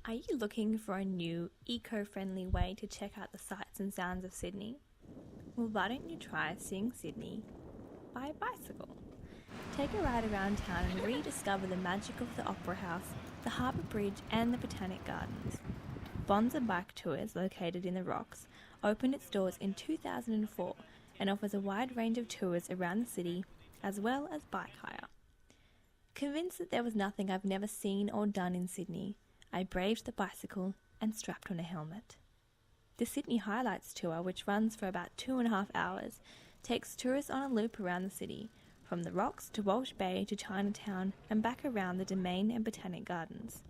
Are you looking for a new, eco-friendly way to check out the sights and sounds of Sydney? Well, why don't you try seeing Sydney by bicycle? Take a ride around town and rediscover the magic of the Opera House, the Harbour Bridge and the Botanic Gardens. Bonza Bike Tours, located in the Rocks, opened its doors in 2004 and offers a wide range of tours around the city, as well as bike hire. Convinced that there was nothing I've never seen or done in Sydney, I braved the bicycle and strapped on a helmet. The Sydney Highlights tour, which runs for about 2.5 hours, takes tourists on a loop around the city, from the Rocks to Walsh Bay to Chinatown and back around the Domain and Botanic Gardens.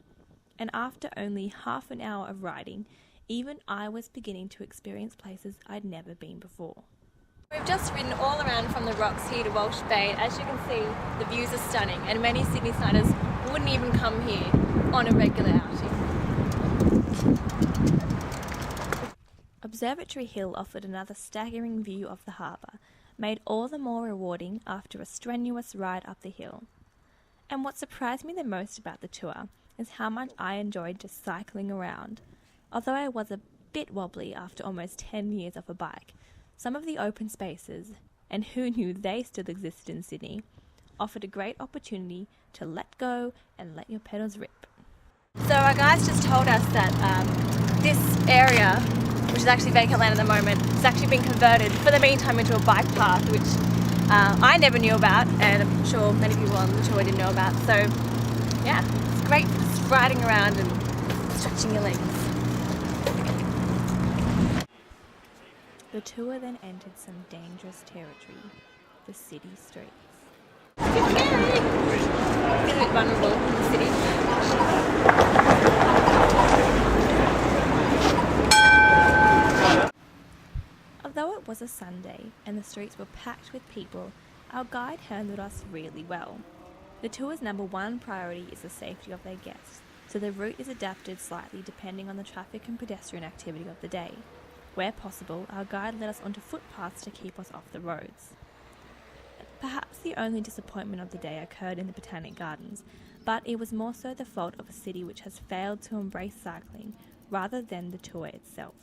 And after only half an hour of riding, even I was beginning to experience places I'd never been before. We've just ridden all around from the Rocks here to Walsh Bay. As you can see, the views are stunning and many Sydney-siders wouldn't even come here on a regular outing. Observatory Hill offered another staggering view of the harbour, made all the more rewarding after a strenuous ride up the hill. And what surprised me the most about the tour is how much I enjoyed just cycling around. Although I was a bit wobbly after almost 10 years off a bike, some of the open spaces, and who knew they still existed in Sydney, offered a great opportunity to let go and let your pedals rip. So our guys just told us that this area, which is actually vacant land at the moment, has actually been converted for the meantime into a bike path, which I never knew about, and I'm sure many people on the tour didn't know about. So yeah, it's great for just riding around and stretching your legs. The tour then entered some dangerous territory, the city streets. It's scary! It's a bit vulnerable in the city. Although it was a Sunday and the streets were packed with people, our guide handled us really well. The tour's number one priority is the safety of their guests, so the route is adapted slightly depending on the traffic and pedestrian activity of the day. Where possible, our guide led us onto footpaths to keep us off the roads. Perhaps the only disappointment of the day occurred in the Botanic Gardens, but it was more so the fault of a city which has failed to embrace cycling rather than the tour itself.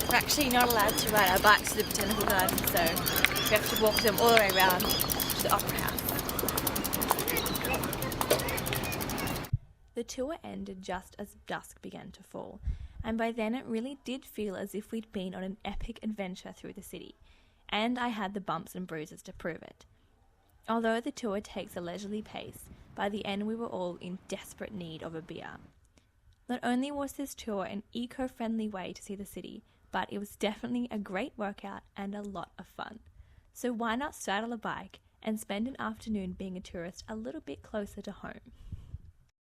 We're actually not allowed to ride our bikes to the Botanical Gardens, so we have to walk them all the way around to the Opera House. The tour ended just as dusk began to fall, and by then it really did feel as if we'd been on an epic adventure through the city, and I had the bumps and bruises to prove it. Although the tour takes a leisurely pace, by the end we were all in desperate need of a beer. Not only was this tour an eco-friendly way to see the city, but it was definitely a great workout and a lot of fun. So why not straddle a bike and spend an afternoon being a tourist a little bit closer to home?